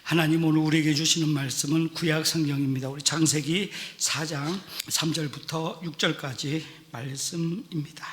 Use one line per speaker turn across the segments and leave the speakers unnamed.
하나님 오늘 우리에게 주시는 말씀은 구약 성경입니다. 우리 창세기 4장 3절부터 6절까지 말씀입니다.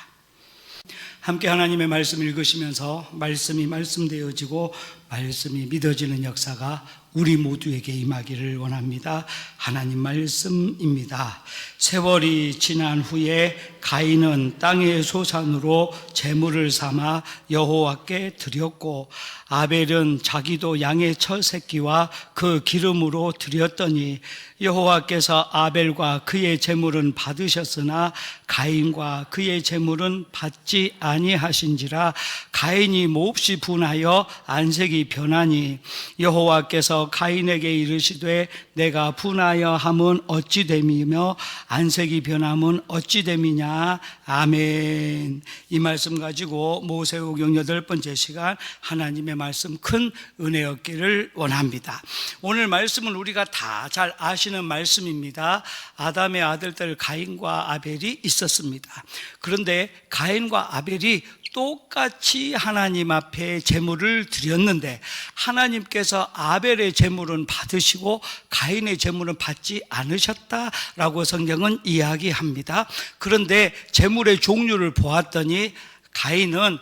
함께 하나님의 말씀 읽으시면서 말씀이 말씀되어지고 말씀이 믿어지는 역사가 우리 모두에게 임하기를 원합니다. 하나님 말씀입니다. 세월이 지난 후에 가인은 땅의 소산으로 제물을 삼아 여호와께 드렸고 아벨은 자기도 양의 첫 새끼와 그 기름으로 드렸더니 여호와께서 아벨과 그의 제물은 받으셨으나 가인과 그의 제물은 받지 아니하신지라. 가인이 몹시 분하여 안색이 변하니 여호와께서 가인에게 이르시되 내가 분하여 함은 어찌 됨이며 안색이 변함은 어찌 됨이냐. 아멘. 이 말씀 가지고 모세오경 8번째 시간 하나님의 말씀 큰 은혜 얻기를 원합니다. 오늘 말씀은 우리가 다 잘 아시는 말씀입니다. 아담의 아들들 가인과 아벨이 있었습니다. 그런데 가인과 아벨이 똑같이 하나님 앞에 제물을 드렸는데 하나님께서 아벨의 제물은 받으시고 가인의 제물은 받지 않으셨다라고 성경은 이야기합니다. 그런데 제물의 종류를 보았더니 가인은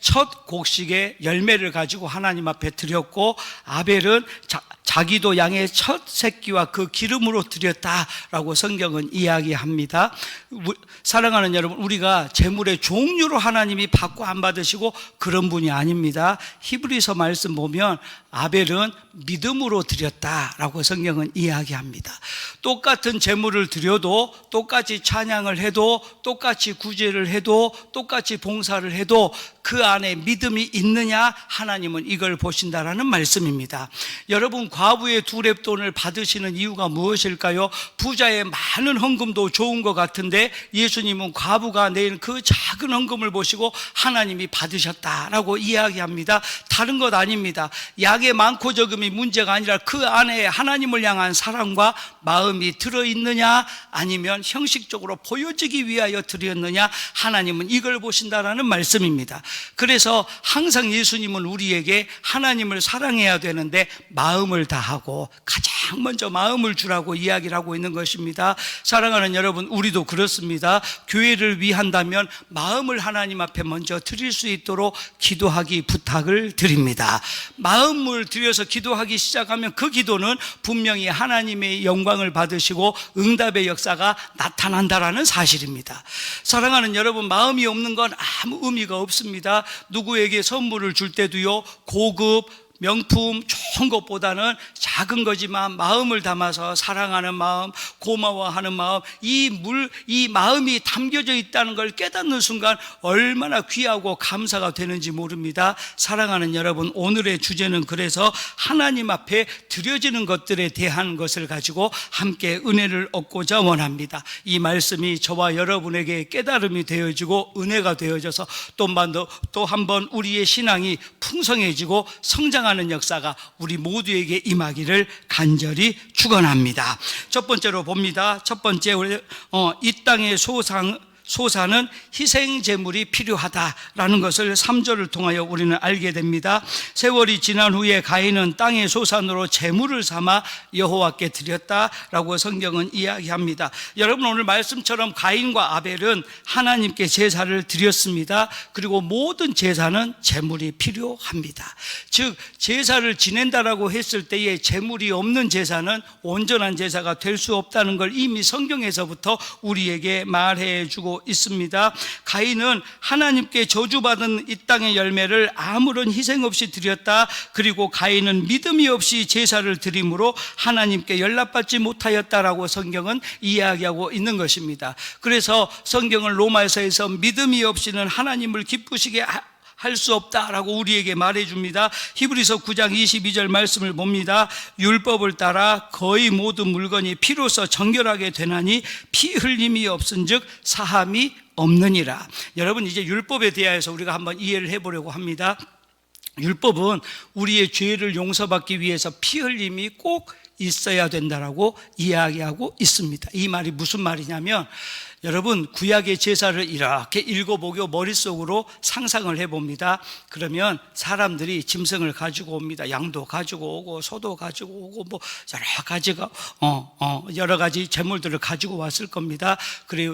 첫 곡식의 열매를 가지고 하나님 앞에 드렸고 아벨은 자기도 양의 첫 새끼와 그 기름으로 드렸다라고 성경은 이야기합니다. 사랑하는 여러분, 우리가 제물의 종류로 하나님이 받고 안 받으시고 그런 분이 아닙니다. 히브리서 말씀 보면 아벨은 믿음으로 드렸다라고 성경은 이야기합니다. 똑같은 제물을 드려도 똑같이 찬양을 해도 똑같이 구제를 해도 똑같이 봉사를 해도 그 안에 믿음이 있느냐, 하나님은 이걸 보신다라는 말씀입니다. 여러분, 과부의 2렙돈을 받으시는 이유가 무엇일까요? 부자의 많은 헌금도 좋은 것 같은데 예수님은 과부가 낸 그 작은 헌금을 보시고 하나님이 받으셨다라고 이야기합니다. 다른 것 아닙니다. 약의 많고 적음이 문제가 아니라 그 안에 하나님을 향한 사랑과 마음이 들어있느냐, 아니면 형식적으로 보여지기 위하여 드렸느냐, 하나님은 이걸 보신다라는 말씀입니다. 그래서 항상 예수님은 우리에게 하나님을 사랑해야 되는데 마음을 다하고 가장 먼저 마음을 주라고 이야기를 하고 있는 것입니다. 사랑하는 여러분, 우리도 그렇습니다. 교회를 위한다면 마음을 하나님 앞에 먼저 드릴 수 있도록 기도하기 부탁을 드립니다. 마음을 들여서 기도하기 시작하면 그 기도는 분명히 하나님의 영광을 받으시고 응답의 역사가 나타난다라는 사실입니다. 사랑하는 여러분, 마음이 없는 건 아무 의미가 없습니다. 누구에게 선물을 줄 때도요, 고급 명품 좋은 것보다는 작은 거지만 마음을 담아서 사랑하는 마음, 고마워하는 마음, 이 마음이 담겨져 있다는 걸 깨닫는 순간 얼마나 귀하고 감사가 되는지 모릅니다. 사랑하는 여러분, 오늘의 주제는 그래서 하나님 앞에 드려지는 것들에 대한 것을 가지고 함께 은혜를 얻고자 원합니다. 이 말씀이 저와 여러분에게 깨달음이 되어지고 은혜가 되어져서 또 한 번 우리의 신앙이 풍성해지고 성장하는 역사가 우리 모두에게 임하기를 간절히 축원합니다. 첫 번째로 봅니다. 첫 번째, 이 땅의 소사는 희생 제물이 필요하다라는 것을 3절을 통하여 우리는 알게 됩니다. 세월이 지난 후에 가인은 땅의 소산으로 제물을 삼아 여호와께 드렸다라고 성경은 이야기합니다. 여러분, 오늘 말씀처럼 가인과 아벨은 하나님께 제사를 드렸습니다. 그리고 모든 제사는 제물이 필요합니다. 즉, 제사를 지낸다라고 했을 때에 제물이 없는 제사는 온전한 제사가 될 수 없다는 걸 이미 성경에서부터 우리에게 말해주고 있습니다. 가인은 하나님께 저주받은 이 땅의 열매를 아무런 희생 없이 드렸다. 그리고 가인은 믿음이 없이 제사를 드림으로 하나님께 연락받지 못하였다라고 성경은 이야기하고 있는 것입니다. 그래서 성경은 로마서에서 믿음이 없이는 하나님을 기쁘시게 할 수 없다라고 우리에게 말해줍니다. 히브리서 9장 22절 말씀을 봅니다. 율법을 따라 거의 모든 물건이 피로써 정결하게 되나니 피 흘림이 없은즉 사함이 없느니라. 여러분, 이제 율법에 대해서 우리가 한번 이해를 해보려고 합니다. 율법은 우리의 죄를 용서받기 위해서 피 흘림이 꼭 있어야 된다라고 이야기하고 있습니다. 이 말이 무슨 말이냐면, 여러분, 구약의 제사를 이렇게 읽어보고 머릿속으로 상상을 해봅니다. 그러면 사람들이 짐승을 가지고 옵니다. 양도 가지고 오고 소도 가지고 오고 뭐 여러 가지 제물들을 가지고 왔을 겁니다.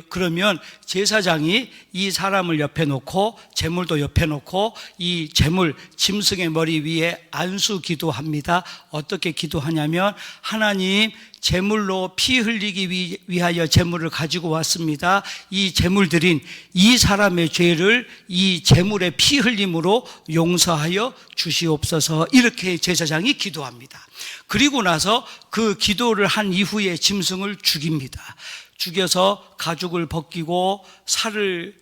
그러면 제사장이 이 사람을 옆에 놓고 제물도 옆에 놓고 이 제물 짐승의 머리 위에 안수 기도합니다. 어떻게 기도하냐면, 하나님, 제물로 피 흘리기 위하여 제물을 가지고 왔습니다. 이 제물들인 이 사람의 죄를 이 제물의 피 흘림으로 용서하여 주시옵소서. 이렇게 제사장이 기도합니다. 그리고 나서 그 기도를 한 이후에 짐승을 죽입니다. 죽여서 가죽을 벗기고 살을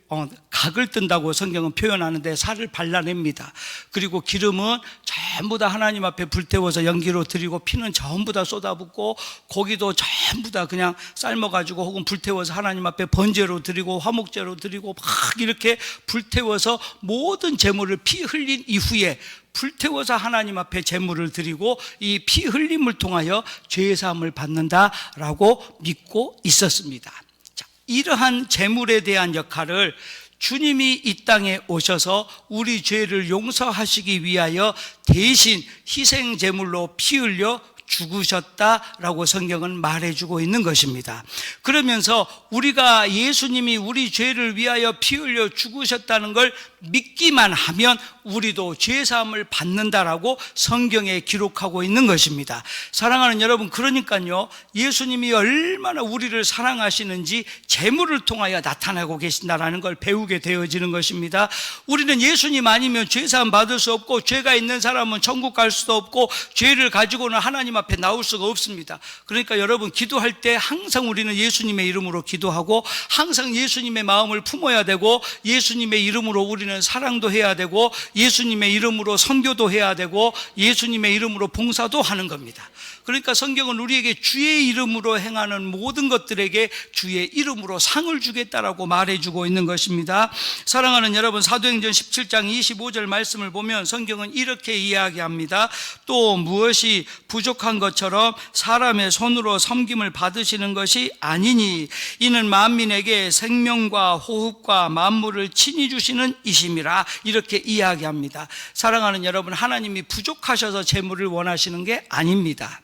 각을 뜬다고 성경은 표현하는데 살을 발라냅니다. 그리고 기름은 전부 다 하나님 앞에 불태워서 연기로 드리고 피는 전부 다 쏟아붓고 고기도 전부 다 그냥 삶아가지고 혹은 불태워서 하나님 앞에 번제로 드리고 화목제로 드리고 막 이렇게 불태워서 모든 제물을 피 흘린 이후에 불태워서 하나님 앞에 제물을 드리고 이 피 흘림을 통하여 죄 사함을 받는다라고 믿고 있었습니다. 자, 이러한 제물에 대한 역할을 주님이 이 땅에 오셔서 우리 죄를 용서하시기 위하여 대신 희생 제물로 피 흘려 죽으셨다라고 성경은 말해주고 있는 것입니다. 그러면서 우리가 예수님이 우리 죄를 위하여 피 흘려 죽으셨다는 걸 믿기만 하면 우리도 죄사함을 받는다라고 성경에 기록하고 있는 것입니다. 사랑하는 여러분, 그러니까요, 예수님이 얼마나 우리를 사랑하시는지 제물을 통하여 나타나고 계신다라는 걸 배우게 되어지는 것입니다. 우리는 예수님 아니면 죄사함 받을 수 없고, 죄가 있는 사람은 천국 갈 수도 없고, 죄를 가지고는 하나님 앞에 나올 수가 없습니다. 그러니까 여러분, 기도할 때 항상 우리는 예수님의 이름으로 기도하고 항상 예수님의 마음을 품어야 되고, 예수님의 이름으로 우리는 사랑도 해야 되고, 예수님의 이름으로 선교도 해야 되고, 예수님의 이름으로 봉사도 하는 겁니다. 그러니까 성경은 우리에게 주의 이름으로 행하는 모든 것들에게 주의 이름으로 상을 주겠다라고 말해주고 있는 것입니다. 사랑하는 여러분, 사도행전 17장 25절 말씀을 보면 성경은 이렇게 이야기합니다. 또 무엇이 부족한 것처럼 사람의 손으로 섬김을 받으시는 것이 아니니 이는 만민에게 생명과 호흡과 만물을 친히 주시는 이심이라, 이렇게 이야기합니다. 사랑하는 여러분, 하나님이 부족하셔서 재물을 원하시는 게 아닙니다.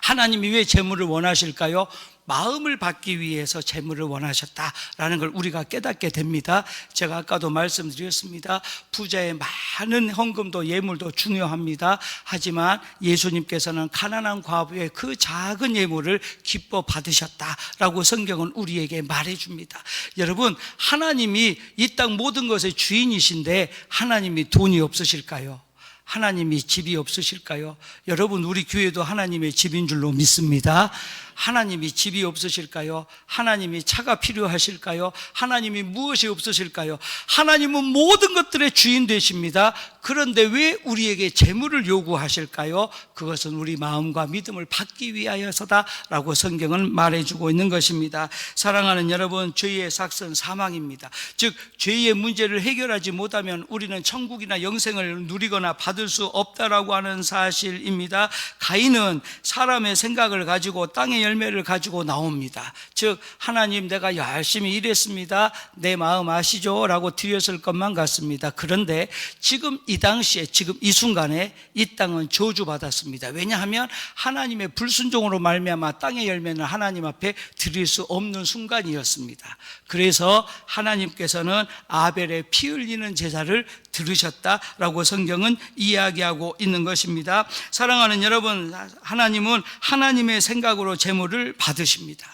하나님이 왜 재물을 원하실까요? 마음을 받기 위해서 재물을 원하셨다라는 걸 우리가 깨닫게 됩니다. 제가 아까도 말씀드렸습니다. 부자의 많은 헌금도 예물도 중요합니다. 하지만 예수님께서는 가난한 과부의 그 작은 예물을 기뻐 받으셨다라고 성경은 우리에게 말해줍니다. 여러분, 하나님이 이 땅 모든 것의 주인이신데 하나님이 돈이 없으실까요? 하나님이 집이 없으실까요? 여러분, 우리 교회도 하나님의 집인 줄로 믿습니다. 하나님이 집이 없으실까요? 하나님이 차가 필요하실까요? 하나님이 무엇이 없으실까요? 하나님은 모든 것들의 주인 되십니다. 그런데 왜 우리에게 재물을 요구하실까요? 그것은 우리 마음과 믿음을 받기 위하여서다라고 성경은 말해주고 있는 것입니다. 사랑하는 여러분, 죄의 삭은 사망입니다. 즉, 죄의 문제를 해결하지 못하면 우리는 천국이나 영생을 누리거나 받을 수 없다라고 하는 사실입니다. 가인은 사람의 생각을 가지고 땅의 열매를 가지고 나옵니다. 즉, 하나님, 내가 열심히 일했습니다, 내 마음 아시죠? 라고 드렸을 것만 같습니다. 그런데 지금 이 당시에, 지금 이 순간에 이 땅은 저주받았습니다. 왜냐하면 하나님의 불순종으로 말미암아 땅의 열매는 하나님 앞에 드릴 수 없는 순간이었습니다. 그래서 하나님께서는 아벨의 피 흘리는 제사를 들으셨다라고 성경은 이야기하고 있는 것입니다. 사랑하는 여러분, 하나님은 하나님의 생각으로 제물을 받으십니다.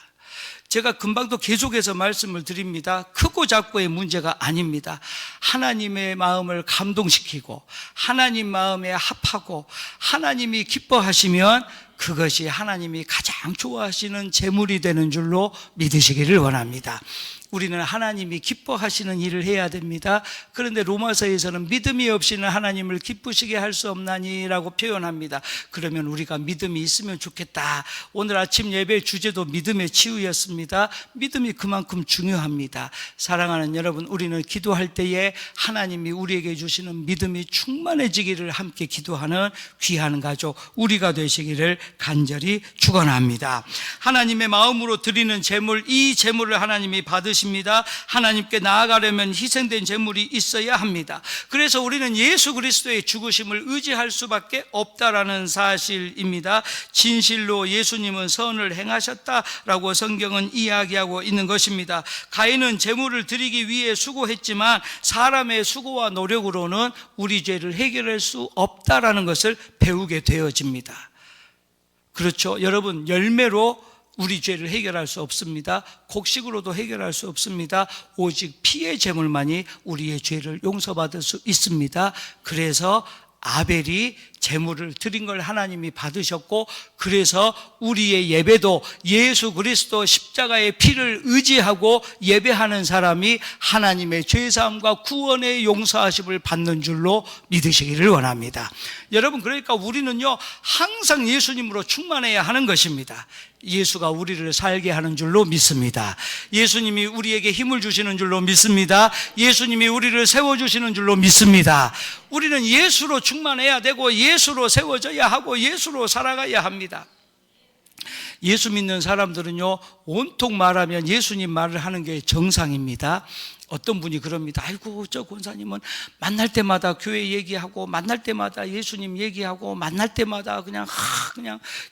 제가 금방도 계속해서 말씀을 드립니다. 크고 작고의 문제가 아닙니다. 하나님의 마음을 감동시키고 하나님 마음에 합하고 하나님이 기뻐하시면 그것이 하나님이 가장 좋아하시는 제물이 되는 줄로 믿으시기를 원합니다. 우리는 하나님이 기뻐하시는 일을 해야 됩니다. 그런데 로마서에서는 믿음이 없이는 하나님을 기쁘시게 할 수 없나니라고 표현합니다. 그러면 우리가 믿음이 있으면 좋겠다. 오늘 아침 예배 주제도 믿음의 치유였습니다. 믿음이 그만큼 중요합니다. 사랑하는 여러분, 우리는 기도할 때에 하나님이 우리에게 주시는 믿음이 충만해지기를 함께 기도하는 귀한 가족 우리가 되시기를 간절히 축원합니다. 하나님의 마음으로 드리는 제물, 이 제물을 하나님이 받으십니다. 하나님께 나아가려면 희생된 제물이 있어야 합니다. 그래서 우리는 예수 그리스도의 죽으심을 의지할 수밖에 없다라는 사실입니다. 진실로 예수님은 선을 행하셨다라고 성경은 이야기하고 있는 것입니다. 가인은 제물을 드리기 위해 수고했지만 사람의 수고와 노력으로는 우리 죄를 해결할 수 없다라는 것을 배우게 되어집니다. 그렇죠? 여러분, 열매로 우리 죄를 해결할 수 없습니다. 곡식으로도 해결할 수 없습니다. 오직 피의 제물만이 우리의 죄를 용서받을 수 있습니다. 그래서 아벨이 제물을 드린 걸 하나님이 받으셨고, 그래서 우리의 예배도 예수 그리스도 십자가의 피를 의지하고 예배하는 사람이 하나님의 죄사함과 구원의 용서하심을 받는 줄로 믿으시기를 원합니다. 여러분, 그러니까 우리는요 항상 예수님으로 충만해야 하는 것입니다. 예수가 우리를 살게 하는 줄로 믿습니다. 예수님이 우리에게 힘을 주시는 줄로 믿습니다. 예수님이 우리를 세워주시는 줄로 믿습니다. 우리는 예수로 충만해야 되고 예수로 세워져야 하고 예수로 살아가야 합니다. 예수 믿는 사람들은요 온통 말하면 예수님 말을 하는 게 정상입니다. 어떤 분이 그럽니다. 아이고, 저 권사님은 만날 때마다 교회 얘기하고 만날 때마다 예수님 얘기하고 만날 때마다 그냥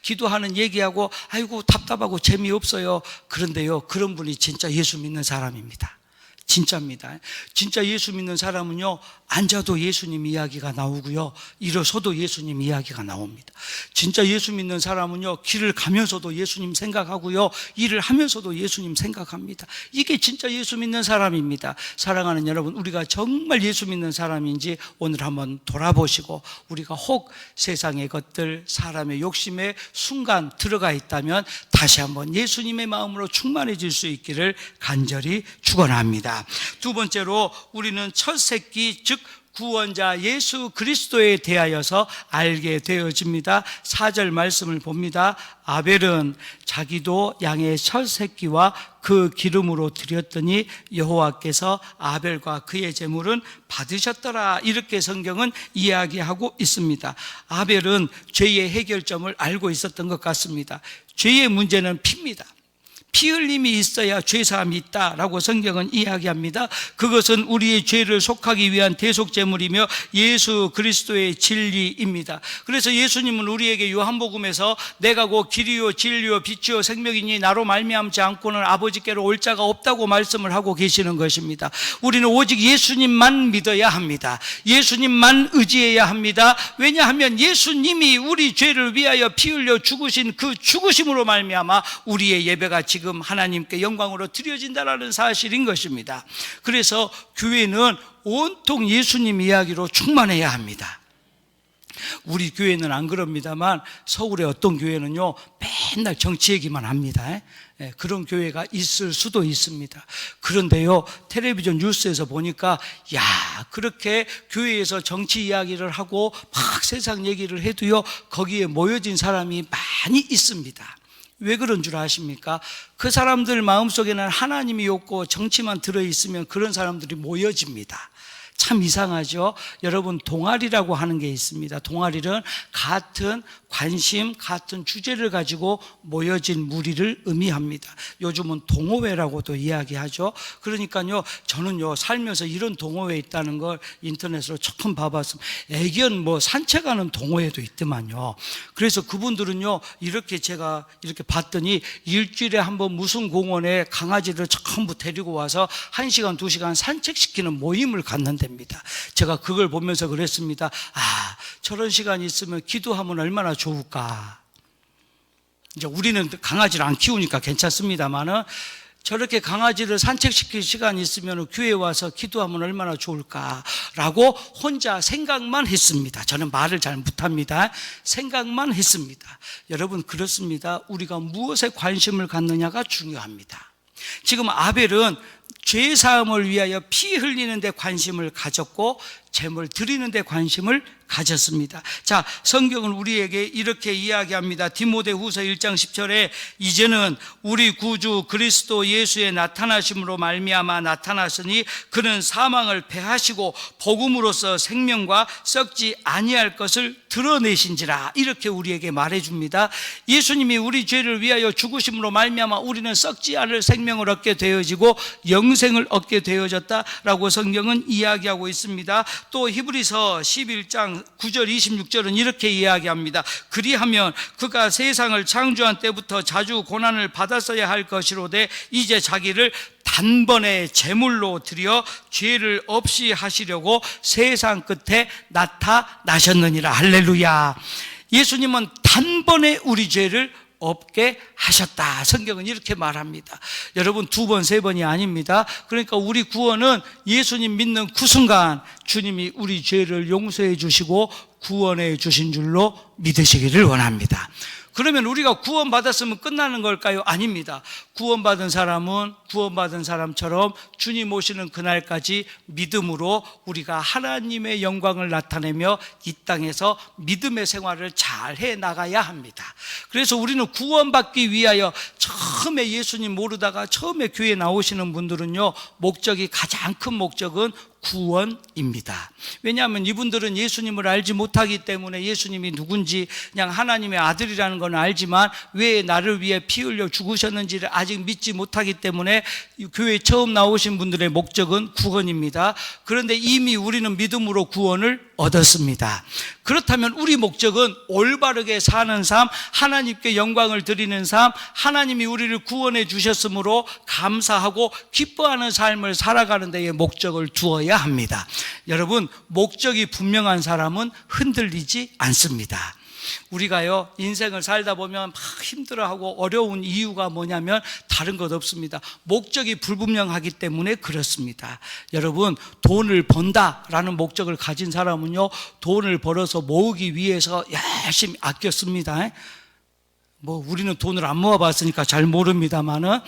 기도하는 얘기하고 아이고 답답하고 재미없어요. 그런데요, 그런 분이 진짜 예수 믿는 사람입니다. 진짜입니다. 진짜 예수 믿는 사람은요 앉아도 예수님 이야기가 나오고요, 일어서도 예수님 이야기가 나옵니다. 진짜 예수 믿는 사람은요 길을 가면서도 예수님 생각하고요, 일을 하면서도 예수님 생각합니다. 이게 진짜 예수 믿는 사람입니다. 사랑하는 여러분, 우리가 정말 예수 믿는 사람인지 오늘 한번 돌아보시고, 우리가 혹 세상의 것들, 사람의 욕심에 순간 들어가 있다면 다시 한번 예수님의 마음으로 충만해질 수 있기를 간절히 축원합니다. 두 번째로, 우리는 첫 새끼, 즉 구원자 예수 그리스도에 대하여서 알게 되어집니다. 4절 말씀을 봅니다. 아벨은 자기도 양의 첫 새끼와 그 기름으로 드렸더니 여호와께서 아벨과 그의 제물은 받으셨더라. 이렇게 성경은 이야기하고 있습니다. 아벨은 죄의 해결점을 알고 있었던 것 같습니다. 죄의 문제는 피입니다. 피 흘림이 있어야 죄사함이 있다라고 성경은 이야기합니다. 그것은 우리의 죄를 속하기 위한 대속제물이며 예수 그리스도의 진리입니다. 그래서 예수님은 우리에게 요한복음에서 내가 곧 길이요 진리요 빛이요 생명이니 나로 말미암지 않고는 아버지께로 올 자가 없다고 말씀을 하고 계시는 것입니다. 우리는 오직 예수님만 믿어야 합니다. 예수님만 의지해야 합니다. 왜냐하면 예수님이 우리 죄를 위하여 피 흘려 죽으신 그 죽으심으로 말미암아 우리의 예배가 지금 하나님께 영광으로 드려진다라는 사실인 것입니다. 그래서 교회는 온통 예수님 이야기로 충만해야 합니다. 우리 교회는 안 그럽니다만 서울의 어떤 교회는요 맨날 정치 얘기만 합니다. 그런 교회가 있을 수도 있습니다. 그런데요, 텔레비전 뉴스에서 보니까 그렇게 교회에서 정치 이야기를 하고 막 세상 얘기를 해도요 거기에 모여진 사람이 많이 있습니다. 왜 그런 줄 아십니까? 그 사람들 마음속에는 하나님이 없고 정치만 들어있으면 그런 사람들이 모여집니다. 참 이상하죠? 여러분, 동아리라고 하는 게 있습니다. 동아리는 같은 관심, 같은 주제를 가지고 모여진 무리를 의미합니다. 요즘은 동호회라고도 이야기하죠. 그러니까요, 저는요 살면서 이런 동호회 있다는 걸 인터넷으로 처음 봐봤습니다. 애견 산책하는 동호회도 있더만요. 그래서 그분들은요 이렇게 제가 이렇게 봤더니 일주일에 한번 무슨 공원에 강아지를 전부 데리고 와서 1시간, 2시간 산책시키는 모임을 갖는답니다. 제가 그걸 보면서 그랬습니다. 저런 시간이 있으면 기도하면 얼마나 좋을까. 이제 우리는 강아지를 안 키우니까 괜찮습니다만은 저렇게 강아지를 산책시킬 시간이 있으면 교회에 와서 기도하면 얼마나 좋을까라고 혼자 생각만 했습니다. 저는 말을 잘 못합니다. 생각만 했습니다. 여러분, 그렇습니다. 우리가 무엇에 관심을 갖느냐가 중요합니다. 지금 아벨은 죄 사함을 위하여 피 흘리는 데 관심을 가졌고 제물 드리는 데 관심을 가졌습니다. 자, 성경은 우리에게 이렇게 이야기합니다. 디모데후서 1장 10절에 이제는 우리 구주 그리스도 예수의 나타나심으로 말미암아 나타났으니 그는 사망을 패하시고 복음으로써 생명과 썩지 아니할 것을 드러내신지라, 이렇게 우리에게 말해줍니다. 예수님이 우리 죄를 위하여 죽으심으로 말미암아 우리는 썩지 않을 생명을 얻게 되어지고 영생을 얻게 되어졌다라고 성경은 이야기하고 있습니다. 또 히브리서 11장 9절 26절은 이렇게 이야기합니다. 그리하면 그가 세상을 창조한 때부터 자주 고난을 받았어야 할 것이로되 이제 자기를 단번에 제물로 드려 죄를 없이 하시려고 세상 끝에 나타나셨느니라. 할렐루야. 예수님은 단번에 우리 죄를 없게 하셨다. 성경은 이렇게 말합니다. 여러분, 두 번, 세 번이 아닙니다. 그러니까 우리 구원은 예수님 믿는 그 순간 주님이 우리 죄를 용서해 주시고 구원해 주신 줄로 믿으시기를 원합니다. 그러면 우리가 구원받았으면 끝나는 걸까요? 아닙니다. 구원받은 사람은 구원받은 사람처럼 주님 오시는 그날까지 믿음으로 우리가 하나님의 영광을 나타내며 이 땅에서 믿음의 생활을 잘 해나가야 합니다. 그래서 우리는 구원받기 위하여 처음에 예수님 모르다가 처음에 교회에 나오시는 분들은요, 목적이, 가장 큰 목적은 구원입니다. 왜냐하면 이분들은 예수님을 알지 못하기 때문에 예수님이 누군지, 그냥 하나님의 아들이라는 건 알지만 왜 나를 위해 피 흘려 죽으셨는지를 아직 믿지 못하기 때문에 교회에 처음 나오신 분들의 목적은 구원입니다. 그런데 이미 우리는 믿음으로 구원을 얻었습니다. 그렇다면 우리 목적은 올바르게 사는 삶, 하나님께 영광을 드리는 삶, 하나님이 우리를 구원해 주셨으므로 감사하고 기뻐하는 삶을 살아가는 데에 목적을 두어야 합니다. 여러분, 목적이 분명한 사람은 흔들리지 않습니다. 우리가요, 인생을 살다 보면 막 힘들어하고 어려운 이유가 뭐냐면 다른 것 없습니다. 목적이 불분명하기 때문에 그렇습니다. 여러분, 돈을 번다라는 목적을 가진 사람은요, 돈을 벌어서 모으기 위해서 열심히 아껴 씁니다. 우리는 돈을 안 모아봤으니까 잘 모릅니다만은,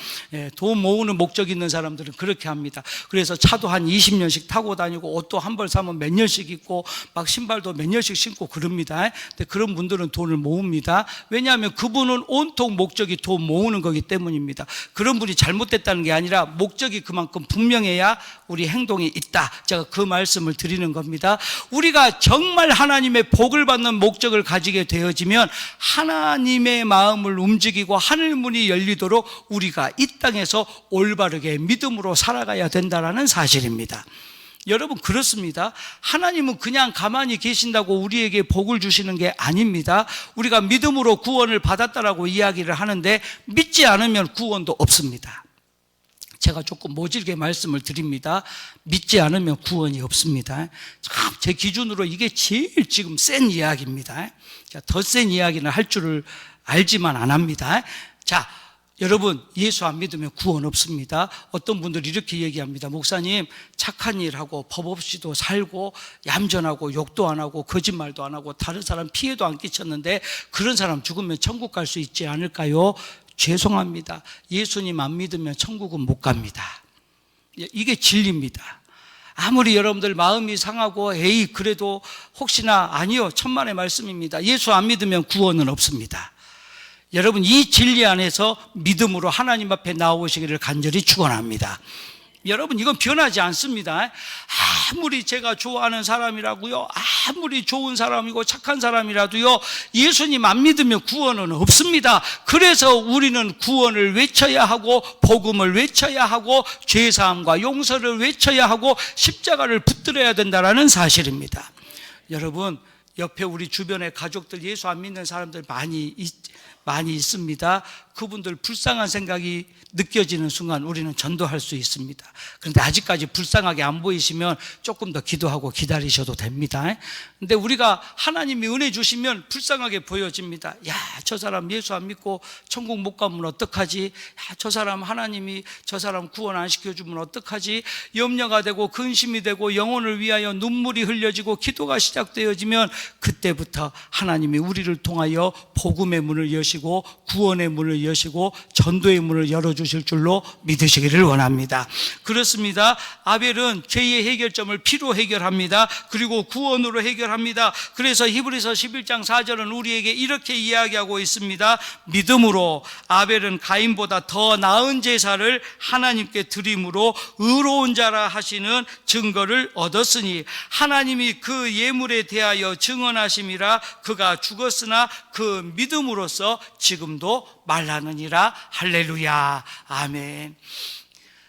돈 모으는 목적 있는 사람들은 그렇게 합니다. 그래서 차도 한 20년씩 타고 다니고 옷도 한 벌 사면 몇 년씩 입고 막 신발도 몇 년씩 신고 그럽니다. 근데 그런 분들은 돈을 모읍니다. 왜냐하면 그분은 온통 목적이 돈 모으는 거기 때문입니다. 그런 분이 잘못됐다는 게 아니라 목적이 그만큼 분명해야 우리 행동이 있다. 제가 그 말씀을 드리는 겁니다. 우리가 정말 하나님의 복을 받는 목적을 가지게 되어지면 하나님의 마음을 움직이고 하늘문이 열리도록 우리가 이 땅에서 올바르게 믿음으로 살아가야 된다는 사실입니다. 여러분, 그렇습니다. 하나님은 그냥 가만히 계신다고 우리에게 복을 주시는 게 아닙니다. 우리가 믿음으로 구원을 받았다라고 이야기를 하는데 믿지 않으면 구원도 없습니다. 제가 조금 모질게 말씀을 드립니다. 믿지 않으면 구원이 없습니다. 참, 제 기준으로 이게 제일 지금 센 이야기입니다. 더 센 이야기는 할 줄을 알지만 안 합니다. 자, 여러분, 예수 안 믿으면 구원 없습니다. 어떤 분들이 이렇게 얘기합니다. 목사님, 착한 일하고 법 없이도 살고 얌전하고 욕도 안 하고 거짓말도 안 하고 다른 사람 피해도 안 끼쳤는데 그런 사람 죽으면 천국 갈 수 있지 않을까요? 죄송합니다. 예수님 안 믿으면 천국은 못 갑니다. 이게 진리입니다. 아무리 여러분들 마음이 상하고 에이 그래도 혹시나, 아니요, 천만의 말씀입니다. 예수 안 믿으면 구원은 없습니다. 여러분, 이 진리 안에서 믿음으로 하나님 앞에 나오시기를 간절히 축원합니다. 여러분, 이건 변하지 않습니다. 아무리 제가 좋아하는 사람이라고요, 아무리 좋은 사람이고 착한 사람이라도요, 예수님 안 믿으면 구원은 없습니다. 그래서 우리는 구원을 외쳐야 하고 복음을 외쳐야 하고 죄사함과 용서를 외쳐야 하고 십자가를 붙들어야 된다는 사실입니다. 여러분, 옆에 우리 주변에 가족들, 예수 안 믿는 사람들 많이 있습니다. 그분들 불쌍한 생각이 느껴지는 순간 우리는 전도할 수 있습니다. 그런데 아직까지 불쌍하게 안 보이시면 조금 더 기도하고 기다리셔도 됩니다. 근데 우리가 하나님이 은혜 주시면 불쌍하게 보여집니다. 야, 저 사람 예수 안 믿고 천국 못 가면 어떡하지? 야, 저 사람 하나님이 저 사람 구원 안 시켜주면 어떡하지? 염려가 되고 근심이 되고 영혼을 위하여 눈물이 흘려지고 기도가 시작되어지면 그때부터 하나님이 우리를 통하여 복음의 문을 여시고 여시고 구원의 문을 여시고 전도의 문을 열어주실 줄로 믿으시기를 원합니다. 그렇습니다. 아벨은 죄의 해결점을 피로 해결합니다. 그리고 구원으로 해결합니다. 그래서 히브리서 11장 4절은 우리에게 이렇게 이야기하고 있습니다. 믿음으로 아벨은 가인보다 더 나은 제사를 하나님께 드림으로 의로운 자라 하시는 증거를 얻었으니 하나님이 그 예물에 대하여 증언하심이라. 그가 죽었으나 그 믿음으로써 지금도 말하느니라. 할렐루야. 아멘.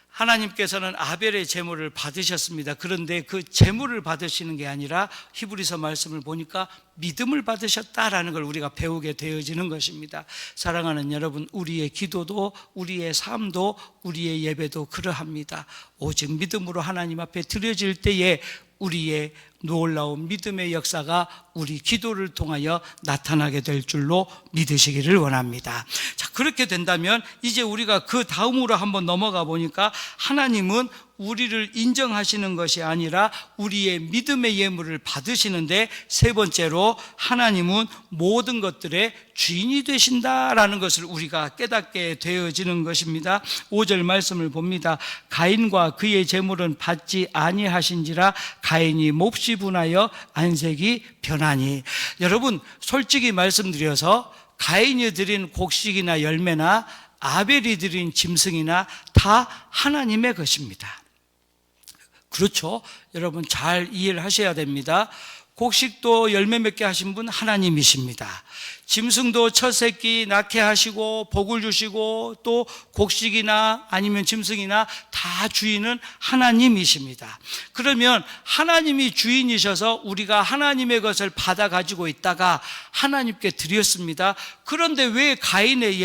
하나님께서는 아벨의 제물을 받으셨습니다. 그런데 그 제물을 받으시는 게 아니라 히브리서 말씀을 보니까 믿음을 받으셨다라는 걸 우리가 배우게 되어지는 것입니다. 사랑하는 여러분, 우리의 기도도 우리의 삶도 우리의 예배도 그러합니다. 오직 믿음으로 하나님 앞에 드려질 때에 우리의 놀라운 믿음의 역사가 우리 기도를 통하여 나타나게 될 줄로 믿으시기를 원합니다. 자, 그렇게 된다면 이제 우리가 그 다음으로 한번 넘어가 보니까 하나님은 우리를 인정하시는 것이 아니라 우리의 믿음의 예물을 받으시는데, 세 번째로 하나님은 모든 것들의 주인이 되신다라는 것을 우리가 깨닫게 되어지는 것입니다. 5절 말씀을 봅니다. 가인과 그의 제물은 받지 아니하신지라 가인이 몹시 분하여 안색이 변하니. 여러분, 솔직히 말씀드려서 가인이 드린 곡식이나 열매나 아벨이 드린 짐승이나 다 하나님의 것입니다. 그렇죠? 여러분 잘 이해를 하셔야 됩니다. 곡식도 열매 맺게 하신 분 하나님이십니다. 짐승도 첫 새끼 낳게 하시고 복을 주시고 또 곡식이나 아니면 짐승이나 다 주인은 하나님이십니다. 그러면 하나님이 주인이셔서 우리가 하나님의 것을 받아 가지고 있다가 하나님께 드렸습니다. 그런데 왜 가인의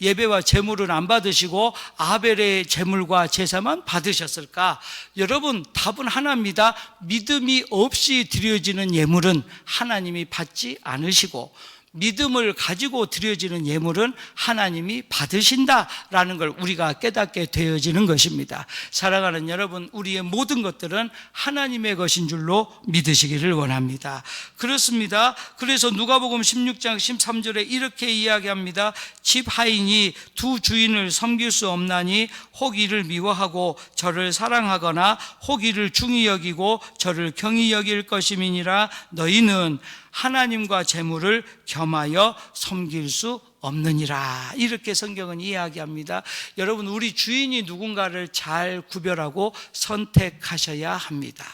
예배와 제물은 안 받으시고 아벨의 제물과 제사만 받으셨을까? 여러분, 답은 하나입니다. 믿음이 없이 드려지는 예물은 하나님이 받지 않으시고, 믿음을 가지고 드려지는 예물은 하나님이 받으신다라는 걸 우리가 깨닫게 되어지는 것입니다. 사랑하는 여러분, 우리의 모든 것들은 하나님의 것인 줄로 믿으시기를 원합니다. 그렇습니다. 그래서 누가복음 16장 13절에 이렇게 이야기합니다. 집 하인이 두 주인을 섬길 수 없나니 혹 이를 미워하고 저를 사랑하거나 혹 이를 중히 여기고 저를 경히 여길 것임이니라. 너희는 하나님과 재물을 겸하여 섬길 수 없느니라. 이렇게 성경은 이야기합니다. 여러분, 우리 주인이 누군가를 잘 구별하고 선택하셔야 합니다.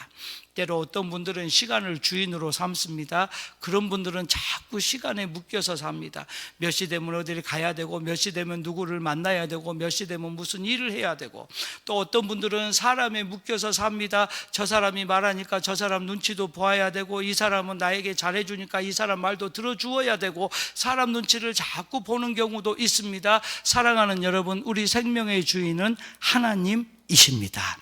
때로 어떤 분들은 시간을 주인으로 삼습니다. 그런 분들은 자꾸 시간에 묶여서 삽니다. 몇 시 되면 어디를 가야 되고, 몇 시 되면 누구를 만나야 되고, 몇 시 되면 무슨 일을 해야 되고, 또 어떤 분들은 사람에 묶여서 삽니다. 저 사람이 말하니까 저 사람 눈치도 보아야 되고, 이 사람은 나에게 잘해주니까 이 사람 말도 들어주어야 되고, 사람 눈치를 자꾸 보는 경우도 있습니다. 사랑하는 여러분, 우리 생명의 주인은 하나님이십니다.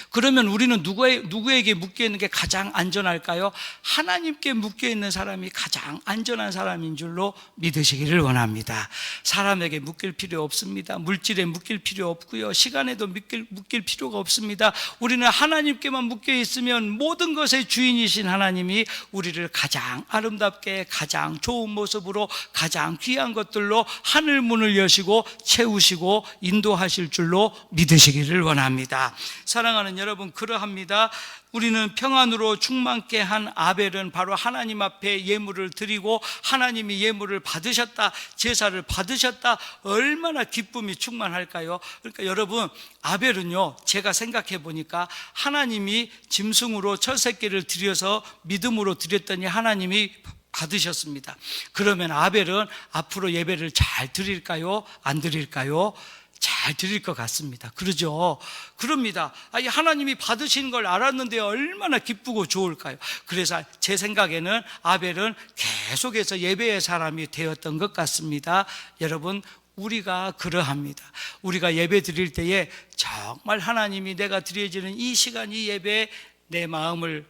그러면 우리는 누구에게 묶여있는 게 가장 안전할까요? 하나님께 묶여있는 사람이 가장 안전한 사람인 줄로 믿으시기를 원합니다. 사람에게 묶일 필요 없습니다. 물질에 묶일 필요 없고요, 시간에도 묶일 필요가 없습니다. 우리는 하나님께만 묶여있으면 모든 것의 주인이신 하나님이 우리를 가장 아름답게, 가장 좋은 모습으로, 가장 귀한 것들로 하늘 문을 여시고 채우시고 인도하실 줄로 믿으시기를 원합니다. 사랑하는 여러분, 그러합니다. 우리는 평안으로 충만케 한 아벨은 바로 하나님 앞에 예물을 드리고 하나님이 예물을 받으셨다, 제사를 받으셨다, 얼마나 기쁨이 충만할까요? 그러니까 여러분, 아벨은요, 제가 생각해 보니까 하나님이 짐승으로 첫 새끼를 드려서 믿음으로 드렸더니 하나님이 받으셨습니다. 그러면 아벨은 앞으로 예배를 잘 드릴까요? 안 드릴까요? 잘 드릴 것 같습니다. 그러죠? 그럽니다. 아니, 하나님이 받으신 걸 알았는데 얼마나 기쁘고 좋을까요? 그래서 제 생각에는 아벨은 계속해서 예배의 사람이 되었던 것 같습니다. 여러분, 우리가 그러합니다. 우리가 예배 드릴 때에 정말 하나님이 내가 드려지는 이 시간, 이 예배에 내 마음을,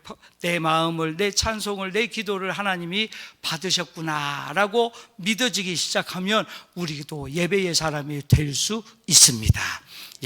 내 찬송을, 내 기도를 하나님이 받으셨구나라고 믿어지기 시작하면 우리도 예배의 사람이 될 수 있습니다.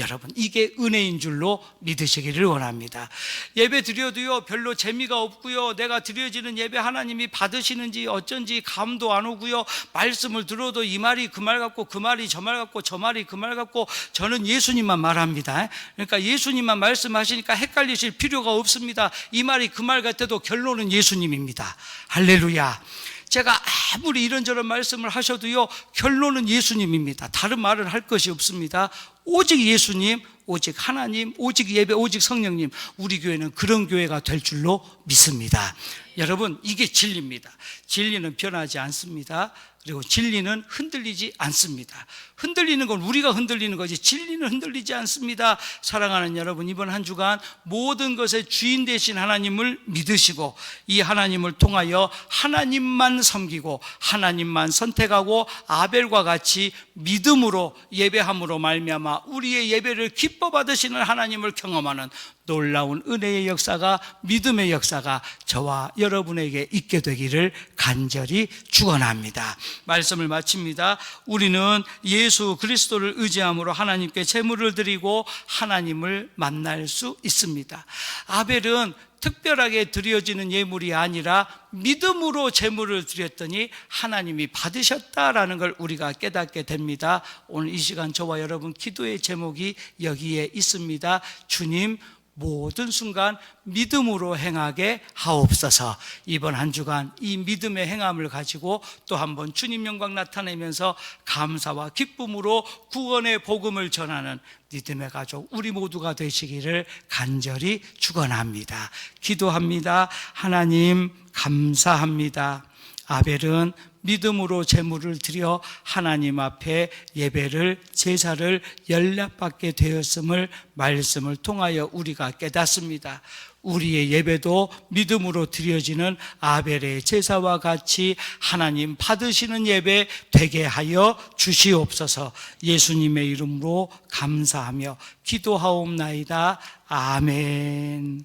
여러분, 이게 은혜인 줄로 믿으시기를 원합니다. 예배 드려도요, 별로 재미가 없고요, 내가 드려지는 예배 하나님이 받으시는지 어쩐지 감도 안 오고요, 말씀을 들어도 이 말이 그 말 같고 그 말이 저 말 같고 저 말이 그 말 같고, 저는 예수님만 말합니다. 그러니까 예수님만 말씀하시니까 헷갈리실 필요가 없습니다. 이 말이 그 말 같아도 결론은 예수님입니다. 할렐루야. 제가 아무리 이런저런 말씀을 하셔도요, 결론은 예수님입니다. 다른 말을 할 것이 없습니다. 오직 예수님, 오직 하나님, 오직 예배, 오직 성령님. 우리 교회는 그런 교회가 될 줄로 믿습니다. 여러분, 이게 진리입니다. 진리는 변하지 않습니다. 그리고 진리는 흔들리지 않습니다. 흔들리는 건 우리가 흔들리는 거지, 진리는 흔들리지 않습니다. 사랑하는 여러분, 이번 한 주간 모든 것의 주인 되신 하나님을 믿으시고, 이 하나님을 통하여 하나님만 섬기고 하나님만 선택하고 아벨과 같이 믿음으로 예배함으로 말미암아 우리의 예배를 기뻐 받으시는 하나님을 경험하는 놀라운 은혜의 역사가, 믿음의 역사가 저와 여러분에게 있게 되기를 간절히 축원합니다. 말씀을 마칩니다. 우리는 예수 그리스도를 의지함으로 하나님께 제물을 드리고 하나님을 만날 수 있습니다. 아벨은 특별하게 드려지는 예물이 아니라 믿음으로 제물을 드렸더니 하나님이 받으셨다라는 걸 우리가 깨닫게 됩니다. 오늘 이 시간 저와 여러분 기도의 제목이 여기에 있습니다. 주님, 모든 순간 믿음으로 행하게 하옵소서. 이번 한 주간 이 믿음의 행함을 가지고 또 한번 주님 영광 나타내면서 감사와 기쁨으로 구원의 복음을 전하는 믿음의 가족 우리 모두가 되시기를 간절히 축원합니다. 기도합니다. 하나님, 감사합니다. 아벨은 믿음으로 제물을 드려 하나님 앞에 예배를, 제사를 연락받게 되었음을 말씀을 통하여 우리가 깨닫습니다. 우리의 예배도 믿음으로 드려지는 아벨의 제사와 같이 하나님 받으시는 예배 되게 하여 주시옵소서. 예수님의 이름으로 감사하며 기도하옵나이다. 아멘.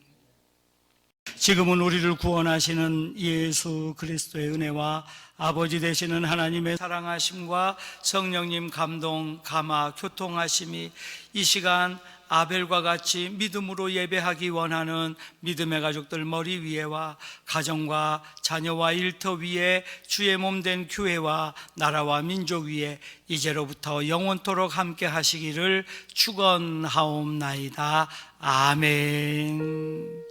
지금은 우리를 구원하시는 예수 그리스도의 은혜와 아버지 되시는 하나님의 사랑하심과 성령님 감동, 감화, 교통하심이 이 시간 아벨과 같이 믿음으로 예배하기 원하는 믿음의 가족들 머리 위에와 가정과 자녀와 일터 위에 주의 몸된 교회와 나라와 민족 위에 이제로부터 영원토록 함께 하시기를 축원하옵나이다. 아멘.